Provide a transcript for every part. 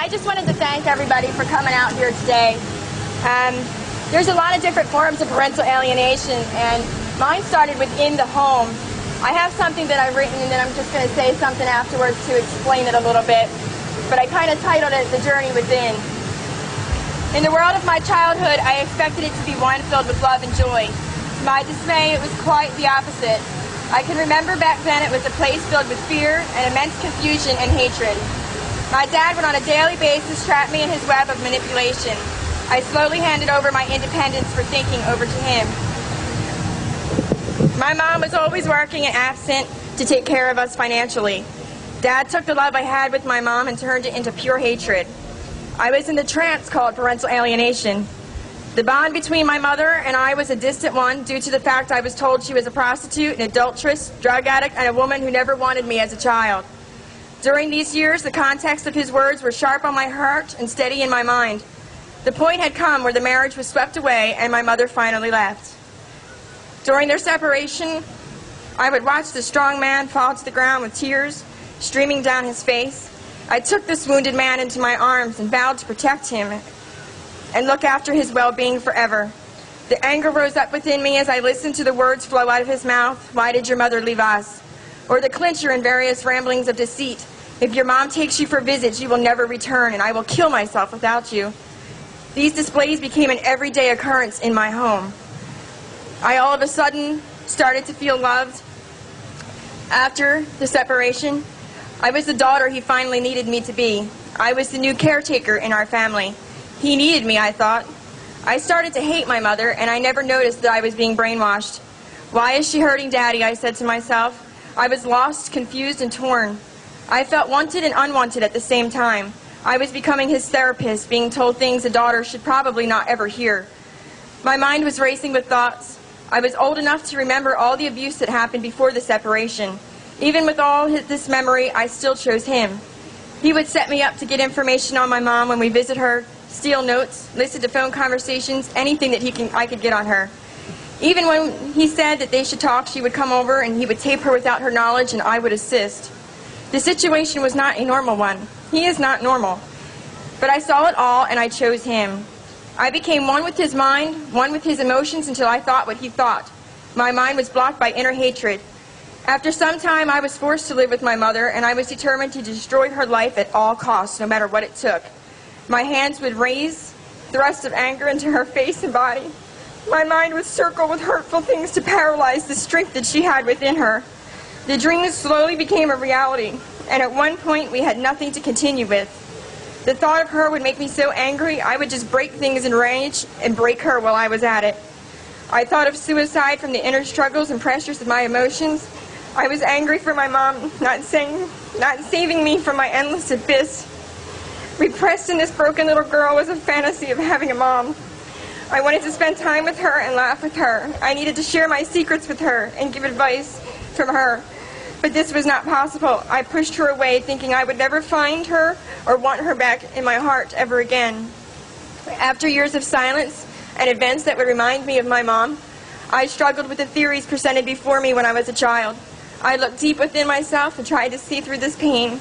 I just wanted to thank everybody for coming out here today. There's a lot of different forms of parental alienation, and mine started within the home. I have something that I've written, and then I'm just going to say something afterwards to explain it a little bit. But I kind of titled it The Journey Within. In the world of my childhood, I expected it to be one filled with love and joy. To my dismay, it was quite the opposite. I can remember back then it was a place filled with fear and immense confusion and hatred. My dad would on a daily basis trap me in his web of manipulation. I slowly handed over my independence for thinking over to him. My mom was always working and absent to take care of us financially. Dad took the love I had with my mom and turned it into pure hatred. I was in the trance called parental alienation. The bond between my mother and I was a distant one due to the fact I was told she was a prostitute, an adulteress, drug addict, and a woman who never wanted me as a child. During these years, the context of his words were sharp on my heart and steady in my mind. The point had come where the marriage was swept away and my mother finally left. During their separation, I would watch the strong man fall to the ground with tears streaming down his face. I took this wounded man into my arms and vowed to protect him and look after his well-being forever. The anger rose up within me as I listened to the words flow out of his mouth, "Why did your mother leave us?" Or the clincher and various ramblings of deceit, "If your mom takes you for visits, you will never return, and I will kill myself without you." These displays became an everyday occurrence in my home. I all of a sudden started to feel loved. After the separation, I was the daughter he finally needed me to be. I was the new caretaker in our family. He needed me, I thought. I started to hate my mother, and I never noticed that I was being brainwashed. Why is she hurting Daddy? I said to myself. I was lost, confused, and torn. I felt wanted and unwanted at the same time. I was becoming his therapist, being told things a daughter should probably not ever hear. My mind was racing with thoughts. I was old enough to remember all the abuse that happened before the separation. Even with all this memory, I still chose him. He would set me up to get information on my mom when we visit her, steal notes, listen to phone conversations, anything that I could get on her. Even when he said that they should talk, she would come over and he would tape her without her knowledge and I would assist. The situation was not a normal one. He is not normal. But I saw it all and I chose him. I became one with his mind, one with his emotions until I thought what he thought. My mind was blocked by inner hatred. After some time, I was forced to live with my mother, and I was determined to destroy her life at all costs, no matter what it took. My hands would raise thrusts of anger into her face and body. My mind would circle with hurtful things to paralyze the strength that she had within her. The dreams slowly became a reality, and at one point we had nothing to continue with. The thought of her would make me so angry, I would just break things in rage and break her while I was at it. I thought of suicide from the inner struggles and pressures of my emotions. I was angry for my mom not saving me from my endless abyss. Repressed in this broken little girl was a fantasy of having a mom. I wanted to spend time with her and laugh with her. I needed to share my secrets with her and give advice from her. But this was not possible. I pushed her away, thinking I would never find her or want her back in my heart ever again. After years of silence and events that would remind me of my mom, I struggled with the theories presented before me when I was a child. I looked deep within myself and tried to see through this pain.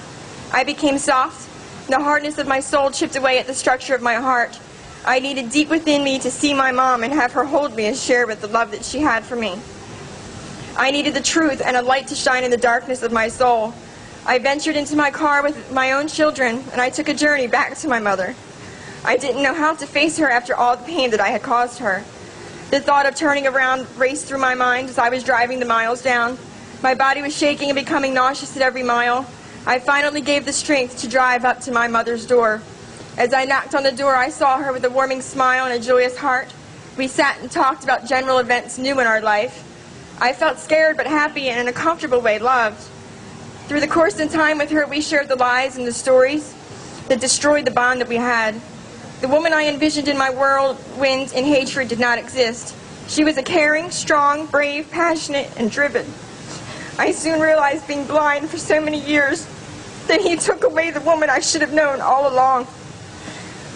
I became soft. The hardness of my soul chipped away at the structure of my heart. I needed deep within me to see my mom and have her hold me and share with the love that she had for me. I needed the truth and a light to shine in the darkness of my soul. I ventured into my car with my own children, and I took a journey back to my mother. I didn't know how to face her after all the pain that I had caused her. The thought of turning around raced through my mind as I was driving the miles down. My body was shaking and becoming nauseous at every mile. I finally gave the strength to drive up to my mother's door. As I knocked on the door, I saw her with a warming smile and a joyous heart. We sat and talked about general events new in our life. I felt scared but happy and in a comfortable way loved. Through the course and time with her, we shared the lies and the stories that destroyed the bond that we had. The woman I envisioned in my whirlwind in hatred did not exist. She was a caring, strong, brave, passionate, and driven. I soon realized, being blind for so many years, that he took away the woman I should have known all along.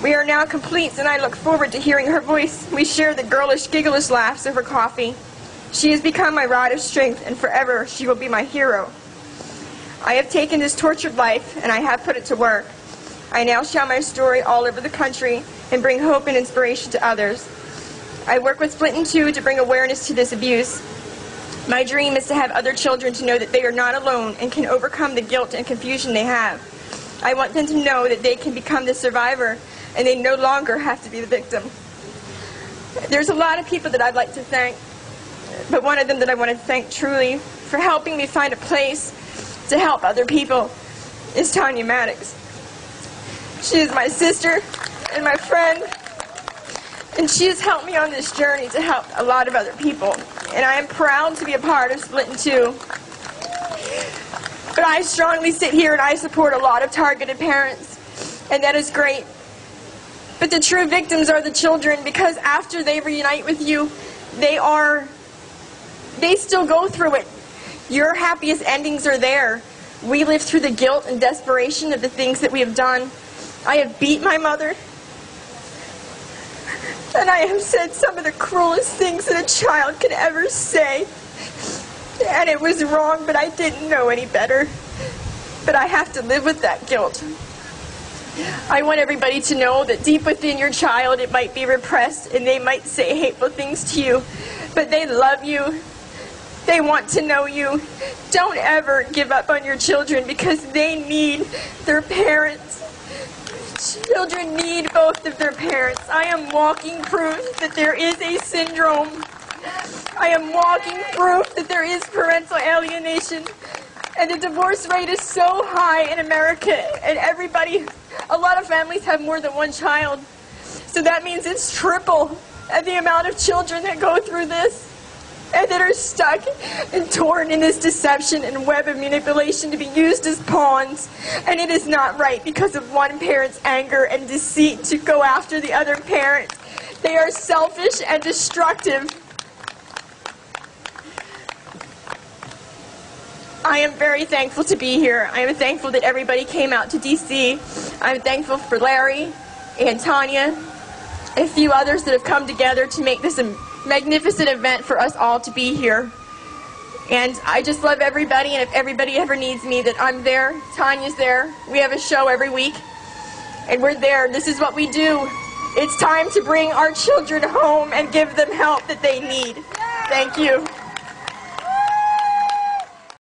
We are now complete, and I look forward to hearing her voice. We share the girlish, gigglish laughs over coffee. She has become my rod of strength, and forever she will be my hero. I have taken this tortured life, and I have put it to work. I now share my story all over the country and bring hope and inspiration to others. I work with Split in Two to bring awareness to this abuse. My dream is to have other children to know that they are not alone and can overcome the guilt and confusion they have. I want them to know that they can become the survivor and they no longer have to be the victim. There's a lot of people that I'd like to thank, but one of them that I want to thank truly for helping me find a place to help other people is Tanya Maddox. She is my sister and my friend, and she has helped me on this journey to help a lot of other people. And I am proud to be a part of Split in Two. But I strongly sit here and I support a lot of targeted parents, and that is great. But the true victims are the children, because after they reunite with you, they still go through it. Your happiest endings are there. We live through the guilt and desperation of the things that we have done. I have beat my mother, and I have said some of the cruelest things that a child could ever say. And it was wrong, but I didn't know any better. But I have to live with that guilt. I want everybody to know that deep within your child, it might be repressed, and they might say hateful things to you, but they love you. They want to know you. Don't ever give up on your children, because they need their parents. Children need both of their parents. I am walking proof that there is a syndrome. I am walking proof that there is parental alienation. And the divorce rate is so high in America, and a lot of families have more than one child. So that means it's triple the amount of children that go through this and that are stuck and torn in this deception and web of manipulation to be used as pawns. And it is not right because of one parent's anger and deceit to go after the other parent. They are selfish and destructive. I am very thankful to be here. I am thankful that everybody came out to D.C. I'm thankful for Larry and Tanya and a few others that have come together to make this a magnificent event for us all to be here. And I just love everybody, and if everybody ever needs me, that I'm there. Tanya's there. We have a show every week, and we're there. This is what we do. It's time to bring our children home and give them help that they need. Thank you.